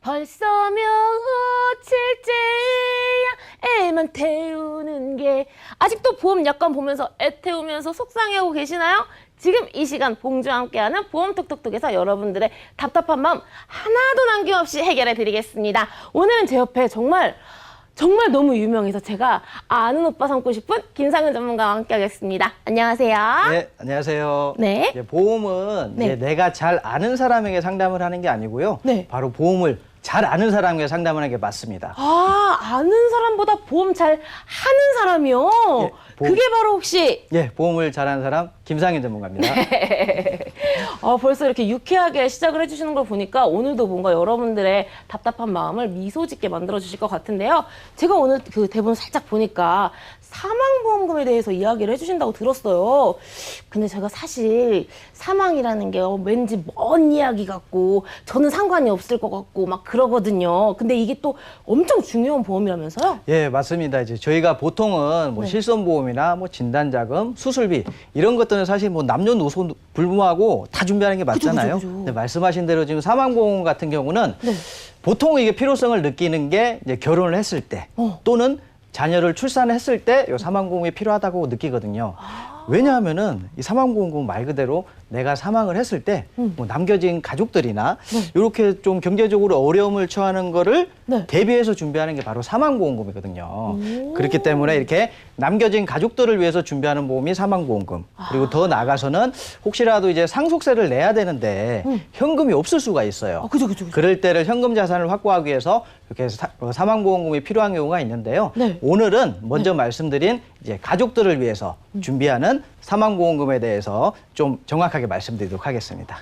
벌써 며칠째야 애만 태우는 게. 아직도 보험 약관 보면서 애 태우면서 속상해하고 계시나요? 지금 이 시간 봉주와 함께하는 보험톡톡톡에서 여러분들의 답답한 마음 하나도 남김없이 해결해 드리겠습니다. 오늘은 제 옆에 정말 너무 유명해서 제가 아는 오빠 삼고 싶은 김상은 전문가와 함께하겠습니다. 안녕하세요. 네, 안녕하세요. 네. 이제 보험은 네. 이제 내가 잘 아는 사람에게 상담을 하는 게 아니고요. 네. 바로 보험을 잘 아는 사람에게 상담을 하는 게 맞습니다. 아, 아는 사람보다 보험 잘 하는 사람이요? 예, 보험. 그게 바로 혹시 예, 보험을 잘하는 사람 김상현 전문가입니다. 벌써 이렇게 유쾌하게 시작을 해주시는 걸 보니까 오늘도 뭔가 여러분들의 답답한 마음을 미소 짓게 만들어 주실 것 같은데요. 제가 오늘 그 대본 살짝 보니까 사망보험금에 대해서 이야기를 해주신다고 들었어요. 근데 제가 사실 사망이라는 게 왠지 먼 이야기 같고 저는 상관이 없을 것 같고 막 그러거든요. 근데 이게 또 엄청 중요한 보험이라면서요? 예, 맞습니다. 이제 저희가 보통은 뭐 네. 실손보험이나 뭐 진단자금, 수술비 이런 것들은 사실 뭐 남녀노소 불문하고 다 준비하는 게 맞잖아요. 그죠. 근데 말씀하신 대로 지금 사망보험 같은 경우는 네. 보통 이게 필요성을 느끼는 게 이제 결혼을 했을 때 또는 자녀를 출산했을 때 이 사망보험이 필요하다고 느끼거든요. 왜냐하면은 이 사망보험금 말 그대로 내가 사망을 했을 때 뭐 남겨진 가족들이나 이렇게 좀 경제적으로 어려움을 처하는 거를 네. 대비해서 준비하는 게 바로 사망보험금이거든요. 그렇기 때문에 이렇게 남겨진 가족들을 위해서 준비하는 보험이 사망보험금. 그리고 더 나아가서는 혹시라도 이제 상속세를 내야 되는데 현금이 없을 수가 있어요. 그죠. 그럴 때를 현금 자산을 확보하기 위해서 이렇게 사망보험금이 필요한 경우가 있는데요. 네. 오늘은 먼저 말씀드린 이제 가족들을 위해서 준비하는 사망보험금에 대해서 좀 정확하게 말씀드리도록 하겠습니다.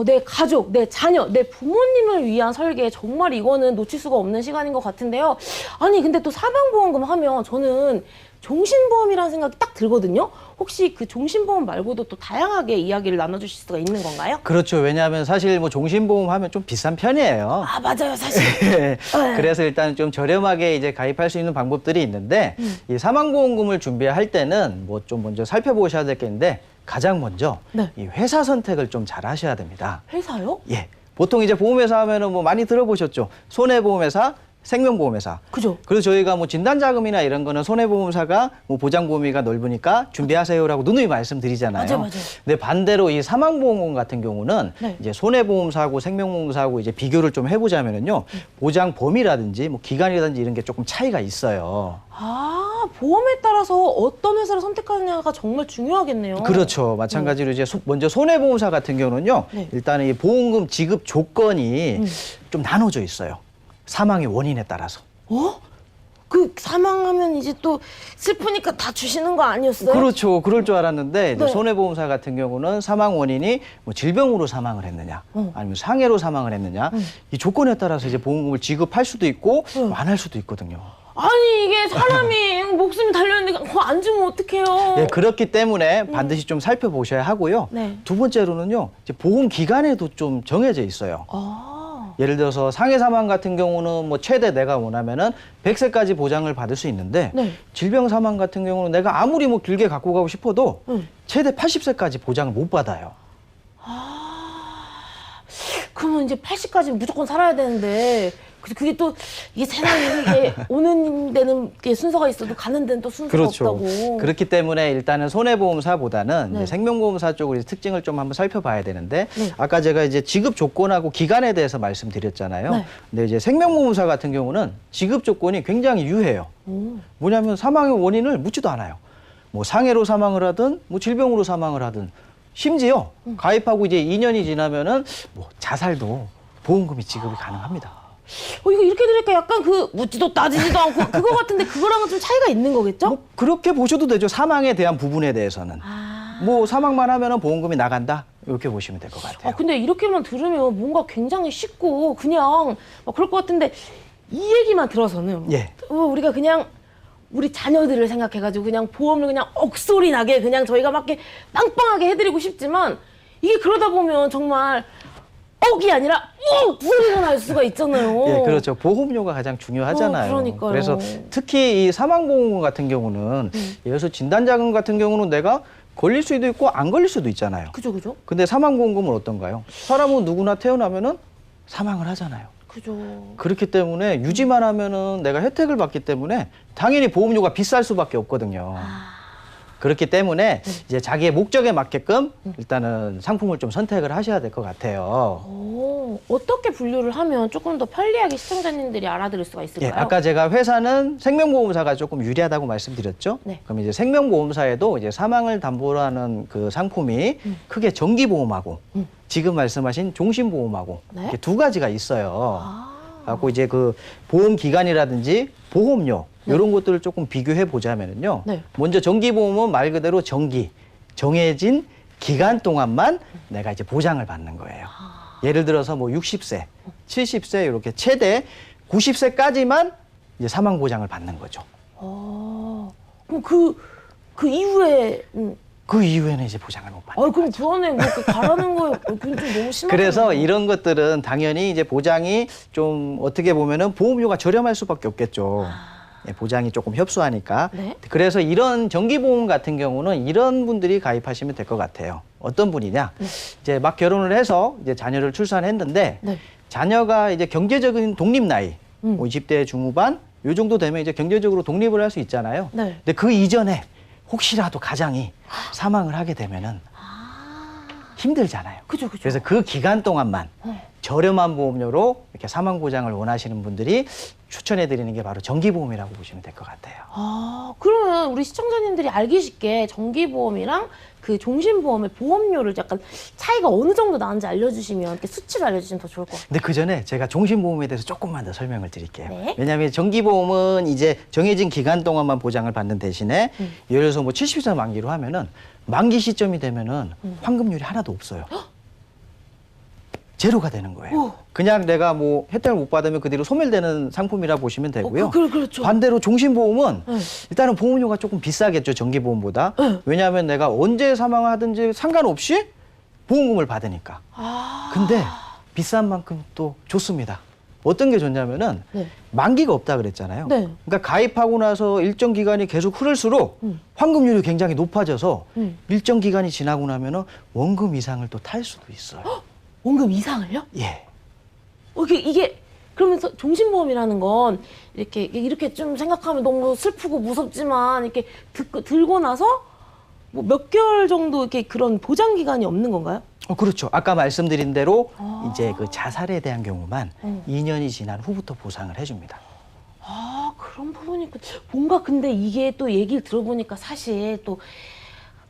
내 가족, 내 자녀, 내 부모님을 위한 설계, 정말 이거는 놓칠 수가 없는 시간인 것 같은데요. 아니 근데 또 사망보험금 하면 저는 종신보험이라는 생각이 딱 들거든요. 혹시 그 종신보험 말고도 또 다양하게 이야기를 나눠주실 수가 있는 건가요? 그렇죠. 왜냐하면 사실 뭐 종신보험 하면 좀 비싼 편이에요. 아, 맞아요, 사실. 그래서 일단 좀 저렴하게 이제 가입할 수 있는 방법들이 있는데 이 사망보험금을 준비할 때는 뭐 좀 먼저 살펴보셔야 될 게 있는데 가장 먼저 네. 이 회사 선택을 좀 잘 하셔야 됩니다. 회사요? 예. 보통 이제 보험회사 하면은 뭐 많이 들어보셨죠. 손해보험회사, 생명보험회사. 그죠. 그래서 저희가 뭐 진단자금이나 이런 거는 손해보험사가 뭐 보장 범위가 넓으니까 준비하세요라고 누누이 말씀드리잖아요. 맞아요. 근데 반대로 이 사망보험금 같은 경우는 네. 이제 손해보험사하고 생명보험사하고 이제 비교를 좀 해보자면은요. 보장 범위라든지 뭐 기간이라든지 이런 게 조금 차이가 있어요. 아, 보험에 따라서 어떤 회사를 선택하느냐가 정말 중요하겠네요. 그렇죠. 마찬가지로 이제 먼저 손해보험사 같은 경우는요. 네. 일단은 이 보험금 지급 조건이 좀 나눠져 있어요. 사망의 원인에 따라서. 그 사망하면 이제 또 슬프니까 다 주시는 거 아니었어요? 그렇죠. 그럴 줄 알았는데 이제 네. 손해보험사 같은 경우는 사망 원인이 뭐 질병으로 사망을 했느냐 아니면 상해로 사망을 했느냐 이 조건에 따라서 이제 보험금을 지급할 수도 있고 안 할 수도 있거든요. 아니 이게 사람이 목숨이 달려있는데 그거 안 주면 어떡해요? 예, 그렇기 때문에 반드시 좀 살펴보셔야 하고요. 네. 두 번째로는요. 이제 보험 기간에도 좀 정해져 있어요. 예를 들어서 상해 사망 같은 경우는 뭐 최대 내가 원하면은 100세까지 보장을 받을 수 있는데 네. 질병 사망 같은 경우는 내가 아무리 뭐 길게 갖고 가고 싶어도 최대 80세까지 보장을 못 받아요. 그러면 이제 80까지 무조건 살아야 되는데 그게 또 이게 세상에 이게 오는 데는 게 순서가 있어도 가는 데는 또 순서가 없다고. 그렇기 때문에 일단은 손해보험사보다는 네. 이제 생명보험사 쪽으로 이제 특징을 좀 한번 살펴봐야 되는데 네. 아까 제가 이제 지급 조건하고 기간에 대해서 말씀드렸잖아요. 네. 근데 이제 생명보험사 같은 경우는 지급 조건이 굉장히 유해요. 뭐냐면 사망의 원인을 묻지도 않아요. 뭐 상해로 사망을 하든 뭐 질병으로 사망을 하든 심지어 가입하고 이제 2년이 지나면은 뭐 자살도 보험금이 지급이 가능합니다. 이거 이렇게 들으니까 약간 그 묻지도 따지지도 않고 그거 같은데 그거랑은 좀 차이가 있는 거겠죠? 뭐 그렇게 보셔도 되죠. 사망에 대한 부분에 대해서는. 뭐 사망만 하면은 보험금이 나간다. 이렇게 보시면 될 것 같아요. 근데 이렇게만 들으면 뭔가 굉장히 쉽고 그냥 막 그럴 것 같은데 이 얘기만 들어서는 예. 우리가 그냥 우리 자녀들을 생각해가지고 그냥 보험을 그냥 억소리 나게 그냥 저희가 막 이렇게 빵빵하게 해드리고 싶지만 이게 그러다 보면 정말 억이 아니라 소리가 날 수가 있잖아요. 예, 그렇죠. 보험료가 가장 중요하잖아요. 그러니까요. 그래서 특히 이 사망보험금 같은 경우는 예를 들어서 진단자금 같은 경우는 내가 걸릴 수도 있고 안 걸릴 수도 있잖아요. 그죠. 근데 사망보험금은 어떤가요? 사람은 누구나 태어나면은 사망을 하잖아요. 그죠. 그렇기 때문에 유지만 하면은 내가 혜택을 받기 때문에 당연히 보험료가 비쌀 수밖에 없거든요. 그렇기 때문에 이제 자기의 목적에 맞게끔 일단은 상품을 좀 선택을 하셔야 될 것 같아요. 어떻게 분류를 하면 조금 더 편리하게 시청자님들이 알아들을 수가 예, 있을까요? 아까 제가 회사는 생명보험사가 조금 유리하다고 말씀드렸죠. 네. 그럼 이제 생명보험사에도 이제 사망을 담보로 하는 그 상품이 크게 정기보험하고 지금 말씀하신 종신보험하고 네? 이렇게 두 가지가 있어요. 갖고 이제 그 보험 기간이라든지 보험료 이런 것들을 조금 비교해 보자면은요. 네. 먼저 정기보험은 말 그대로 정해진 기간 동안만 내가 이제 보장을 받는 거예요. 예를 들어서 뭐 60세, 70세 이렇게 최대 90세까지만 이제 사망 보장을 받는 거죠. 그럼 그 이후에 그 이후에는 이제 보장을 못 받는 그럼 그 안에 뭐 이렇게 가라는 거예요? 그건 좀 너무 심하잖아요. 그래서 이런 것들은 당연히 이제 보장이 좀 어떻게 보면은 보험료가 저렴할 수밖에 없겠죠. 예, 보장이 조금 협소하니까. 네. 그래서 이런 정기보험 같은 경우는 이런 분들이 가입하시면 될 것 같아요. 어떤 분이냐? 이제 막 결혼을 해서 이제 자녀를 출산했는데 네. 자녀가 이제 경제적인 독립 나이, 뭐 20대 중후반 요 정도 되면 이제 경제적으로 독립을 할 수 있잖아요. 네. 근데 그 이전에 혹시라도 가장이 사망을 하게 되면은 힘들잖아요. 그죠. 그래서 그 기간 동안만 저렴한 보험료로 이렇게 사망 보장을 원하시는 분들이 추천해 드리는 게 바로 정기보험이라고 보시면 될 것 같아요. 그러면 우리 시청자님들이 알기 쉽게 정기보험이랑 그 종신보험의 보험료를 약간 차이가 어느 정도 나는지 알려주시면 이렇게 수치를 알려주시면 더 좋을 것 같아요. 근데 그 전에 제가 종신보험에 대해서 조금만 더 설명을 드릴게요. 네. 왜냐하면 정기보험은 이제 정해진 기간 동안만 보장을 받는 대신에 예를 들어서 뭐 70세 만기로 하면은 만기 시점이 되면은 환급률이 하나도 없어요. 제로가 되는 거예요. 그냥 내가 뭐 혜택을 못 받으면 그 뒤로 소멸되는 상품이라 보시면 되고요. 그렇죠. 반대로 종신보험은 일단은 보험료가 조금 비싸겠죠, 정기보험보다. 왜냐하면 내가 언제 사망하든지 상관없이 보험금을 받으니까. 근데 비싼 만큼 또 좋습니다. 어떤 게 좋냐면은 네. 만기가 없다 그랬잖아요. 네. 그러니까 가입하고 나서 일정 기간이 계속 흐를수록 환급률이 굉장히 높아져서 일정 기간이 지나고 나면은 원금 이상을 또 탈 수도 있어요. 원금 이상을요? 예. 이게 그러면서 종신보험이라는 건 이렇게 좀 생각하면 너무 슬프고 무섭지만 이렇게 들고 나서 뭐 몇 개월 정도 이렇게 그런 보장 기간이 없는 건가요? 그렇죠. 아까 말씀드린 대로 이제 그 자살에 대한 경우만 2년이 지난 후부터 보상을 해줍니다. 그런 부분이 뭔가 근데 이게 또 얘기를 들어보니까 사실 또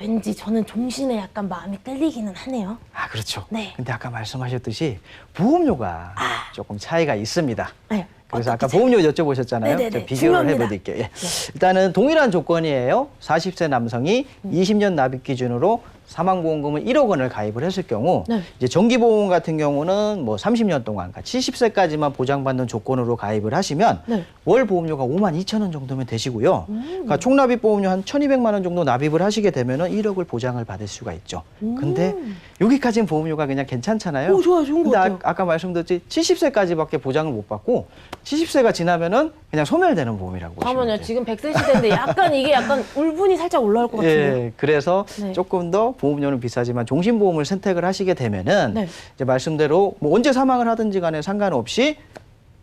왠지 저는 종신에 약간 마음이 끌리기는 하네요. 그렇죠. 네. 근데 아까 말씀하셨듯이 보험료가 조금 차이가 있습니다. 네. 그래서 아까 보험료 여쭤보셨잖아요. 네네네. 제가 비교를 중요합니다. 해드릴게요. 예. 일단은 동일한 조건이에요. 40세 남성이 20년 납입 기준으로 사망보험금을 1억 원을 가입을 했을 경우 네. 이제 정기보험 같은 경우는 뭐 30년 동안 그러니까 70세까지만 보장받는 조건으로 가입을 하시면 네. 월 보험료가 52,000원 정도면 되시고요. 그러니까 총납입 보험료 한 1,200만 원 정도 납입을 하시게 되면은 1억을 보장을 받을 수가 있죠. 근데 여기까지는 보험료가 그냥 괜찮잖아요. 좋아요. 좋은 것 근데 같아요. 아까 말씀드렸지 70세까지밖에 보장을 못 받고 70세가 지나면은 그냥 소멸되는 보험이라고 보시면 잠깐만요. 돼요. 지금 100세 시대인데 약간 이게 약간 울분이 살짝 올라올 것 같은데요. 예, 그래서 네. 조금 더 보험료는 비싸지만 종신보험을 선택을 하시게 되면은 네. 이제 말씀대로 뭐 언제 사망을 하든지 간에 상관없이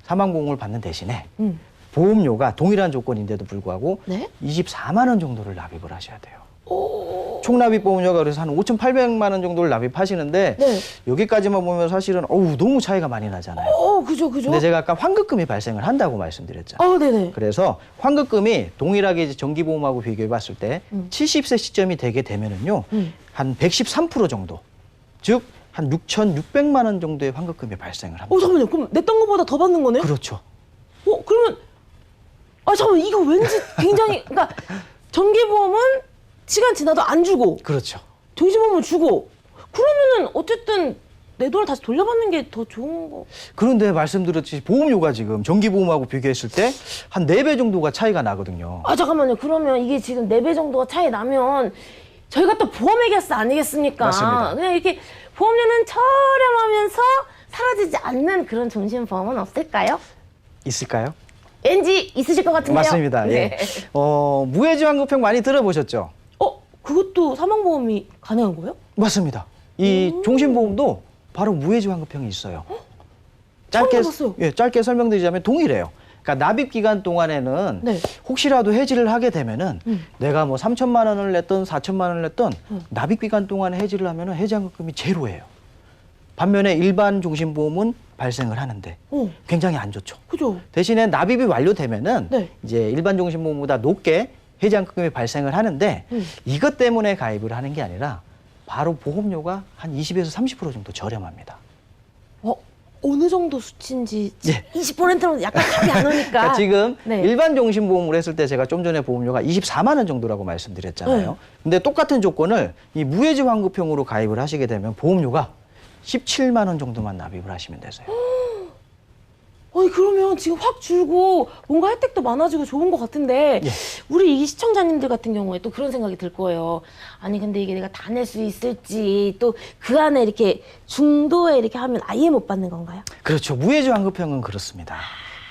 사망보험을 받는 대신에 보험료가 동일한 조건인데도 불구하고 네? 24만 원 정도를 납입을 하셔야 돼요. 총납입 보험료가 그래서 한 5,800만 원 정도를 납입하시는데 네. 여기까지만 보면 사실은 너무 차이가 많이 나잖아요. 그죠. 근데 제가 아까 환급금이 발생을 한다고 말씀드렸죠. 네네. 그래서 환급금이 동일하게 이제 정기보험하고 비교해 봤을 때 70세 시점이 되게 되면은요, 한 113% 정도, 즉, 한 6,600만 원 정도의 환급금이 발생을 합니다. 잠깐만요. 그럼 냈던 것보다 더 받는 거네요? 그렇죠. 그러면 잠깐만 이거 왠지 굉장히 그러니까 정기보험은 시간 지나도 안 주고 그렇죠. 종신보험은 주고 그러면은 어쨌든 내 돈을 다시 돌려받는 게 더 좋은 거. 그런데 말씀드렸듯이 보험료가 지금 정기보험하고 비교했을 때 한 4배 정도가 차이가 나거든요. 잠깐만요. 그러면 이게 지금 4배 정도가 차이 나면 저희가 또 보험회계사 아니겠습니까? 맞습니다. 그냥 이렇게 보험료는 저렴하면서 사라지지 않는 그런 종신보험은 없을까요? 있을까요? 왠지 있으실 것 같은데요. 맞습니다. 네. 예. 무해지환급형 많이 들어보셨죠? 그것도 사망보험이 가능한 거예요? 맞습니다. 이 종신보험도 바로 무해지환급형이 있어요. 들어봤어요. 짧게 설명드리자면 동일해요. 그러니까 납입 기간 동안에는 네. 혹시라도 해지를 하게 되면은 내가 뭐 3천만 원을 냈던 4천만 원을 냈던 납입 기간 동안에 해지를 하면은 해지환급금이 제로예요. 반면에 일반 종신보험은 발생을 하는데 굉장히 안 좋죠. 그죠? 대신에 납입이 완료되면은 네. 이제 일반 종신보험보다 높게 해지환급금이 발생을 하는데 이것 때문에 가입을 하는 게 아니라 바로 보험료가 한 20에서 30% 정도 저렴합니다. 어느 정도 수치인지 예. 20%는 약간 답이 안 오니까. 그러니까 지금 네. 일반 종신보험을 했을 때 제가 좀 전에 보험료가 24만 원 정도라고 말씀드렸잖아요. 네. 근데 똑같은 조건을 이 무해지 환급형으로 가입을 하시게 되면 보험료가 17만 원 정도만 납입을 하시면 되세요. 아니 그러면 지금 확 줄고 뭔가 혜택도 많아지고 좋은 것 같은데 예. 우리 이 시청자님들 같은 경우에 또 그런 생각이 들 거예요. 아니 근데 이게 내가 다 낼 수 있을지 또 그 안에 이렇게 중도에 이렇게 하면 아예 못 받는 건가요? 그렇죠. 무해지 환급형은 그렇습니다.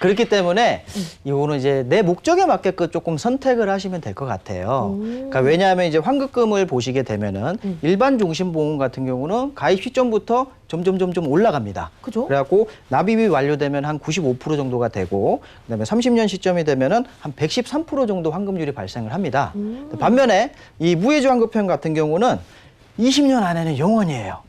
그렇기 때문에 이거는 이제 내 목적에 맞게끔 조금 선택을 하시면 될 것 같아요. 그러니까 왜냐하면 이제 환급금을 보시게 되면은 일반 종신보험 같은 경우는 가입 시점부터 점점 올라갑니다. 그죠? 그래갖고 납입이 완료되면 한 95% 정도가 되고 그다음에 30년 시점이 되면은 한 113% 정도 환급률이 발생을 합니다. 반면에 이 무해지 환급형 같은 경우는 20년 안에는 0원이에요.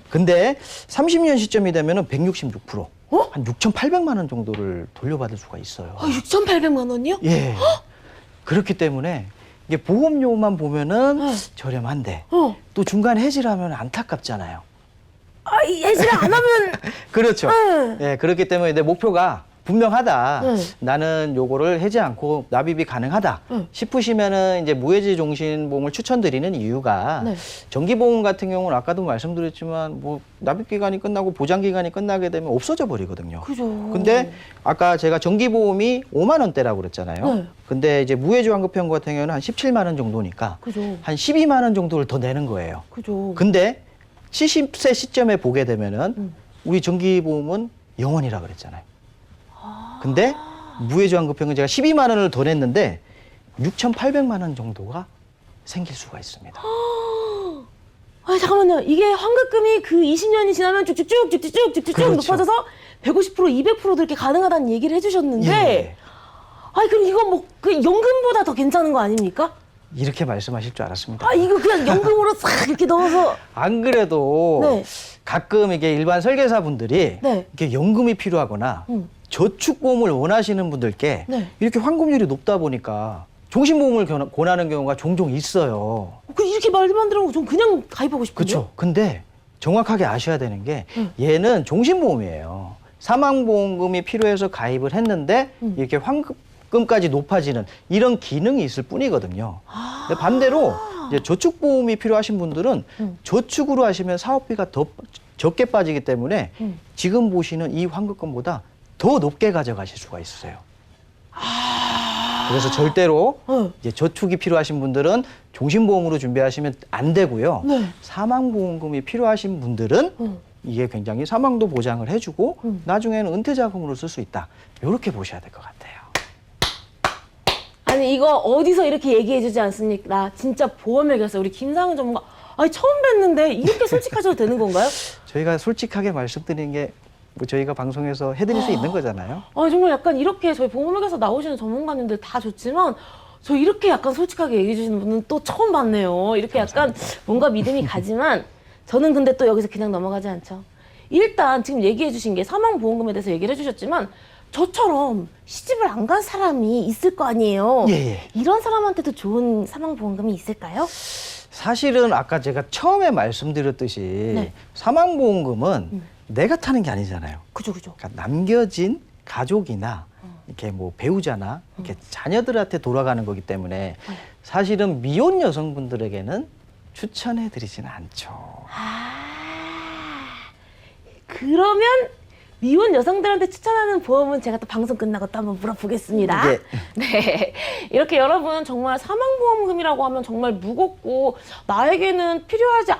근데 30년 시점이 되면은 166%. 한 6,800만 원 정도를 돌려받을 수가 있어요. 6,800만 원이요? 예. 그렇기 때문에 이게 보험료만 보면은 저렴한데 또 중간에 해지를 하면 안타깝잖아요. 이 해지를 안 하면 그렇죠. 예, 그렇기 때문에 내 목표가 분명하다. 나는 요거를 해지 않고 납입이 가능하다 싶으시면은 이제 무해지 종신보험을 추천드리는 이유가 네. 정기보험 같은 경우는 아까도 말씀드렸지만 뭐 납입 기간이 끝나고 보장 기간이 끝나게 되면 없어져 버리거든요. 그죠. 근데 아까 제가 정기보험이 5만 원대라고 그랬잖아요. 네. 근데 이제 무해지 환급형 같은 경우는 한 17만 원 정도니까 그죠. 한 12만 원 정도를 더 내는 거예요. 그죠. 근데 70세 시점에 보게 되면은 우리 정기보험은 0원이라 그랬잖아요. 근데 무해지 환급형은 제가 12만 원을 더 냈는데 6,800만 원 정도가 생길 수가 있습니다. 잠깐만요. 이게 환급금이 그 20년이 지나면 쭉쭉쭉 그렇죠. 높아져서 150%, 200%도 이렇게 가능하다는 얘기를 해주셨는데 예. 그럼 이거 뭐 그 연금보다 더 괜찮은 거 아닙니까? 이렇게 말씀하실 줄 알았습니다. 이거 그냥 연금으로 싹 이렇게 넣어서 안 그래도 네. 가끔 이게 일반 설계사분들이 네. 이렇게 연금이 필요하거나 저축보험을 원하시는 분들께 네. 이렇게 환급률이 높다 보니까 종신보험을 권하는 경우가 종종 있어요. 이렇게 말만 들으면 좀 그냥 가입하고 싶은데요? 그렇죠. 근데 정확하게 아셔야 되는 게 얘는 종신보험이에요. 사망보험금이 필요해서 가입을 했는데 이렇게 환급금까지 높아지는 이런 기능이 있을 뿐이거든요. 근데 반대로 이제 저축보험이 필요하신 분들은 저축으로 하시면 사업비가 더 적게 빠지기 때문에 지금 보시는 이 환급금보다 더 높게 가져가실 수가 있어요. 그래서 절대로 이제 저축이 필요하신 분들은 종신보험으로 준비하시면 안 되고요. 네. 사망보험금이 필요하신 분들은 이게 굉장히 사망도 보장을 해주고 나중에는 은퇴자금으로 쓸 수 있다. 이렇게 보셔야 될 것 같아요. 아니 이거 어디서 이렇게 얘기해주지 않습니까? 나 진짜 보험회계사 우리 김상은 전문가 처음 뵀는데 이렇게 솔직하셔도 되는 건가요? 저희가 솔직하게 말씀드리는 게 뭐 저희가 방송에서 해드릴 수 있는 거잖아요. 정말 약간 이렇게 저희 보험회계사 나오시는 전문가님들 다 좋지만 저 이렇게 약간 솔직하게 얘기해 주시는 분은 또 처음 봤네요. 이렇게 약간 뭔가 믿음이 가지만 저는 근데 또 여기서 그냥 넘어가지 않죠. 일단 지금 얘기해 주신 게 사망보험금에 대해서 얘기를 해주셨지만 저처럼 시집을 안 간 사람이 있을 거 아니에요. 예. 이런 사람한테도 좋은 사망보험금이 있을까요? 사실은 아까 제가 처음에 말씀드렸듯이 네. 사망보험금은 내가 타는 게 아니잖아요. 그죠. 그러니까 남겨진 가족이나 이렇게 뭐 배우자나 이렇게 자녀들한테 돌아가는 거기 때문에 사실은 미혼 여성분들에게는 추천해드리지는 않죠. 그러면 미혼 여성들한테 추천하는 보험은 제가 또 방송 끝나고 또 한번 물어보겠습니다. 예. 네. 이렇게 여러분 정말 사망보험금이라고 하면 정말 무겁고 나에게는 필요하지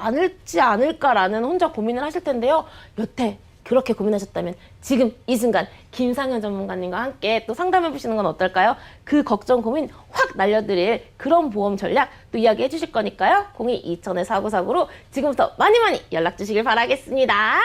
않을까라는 혼자 고민을 하실 텐데요. 여태 그렇게 고민하셨다면 지금 이 순간 김상현 전문가님과 함께 또 상담해 보시는 건 어떨까요? 그 걱정 고민 확 날려드릴 그런 보험 전략 또 이야기해 주실 거니까요. 02-2000-4949로 지금부터 많이 연락 주시길 바라겠습니다.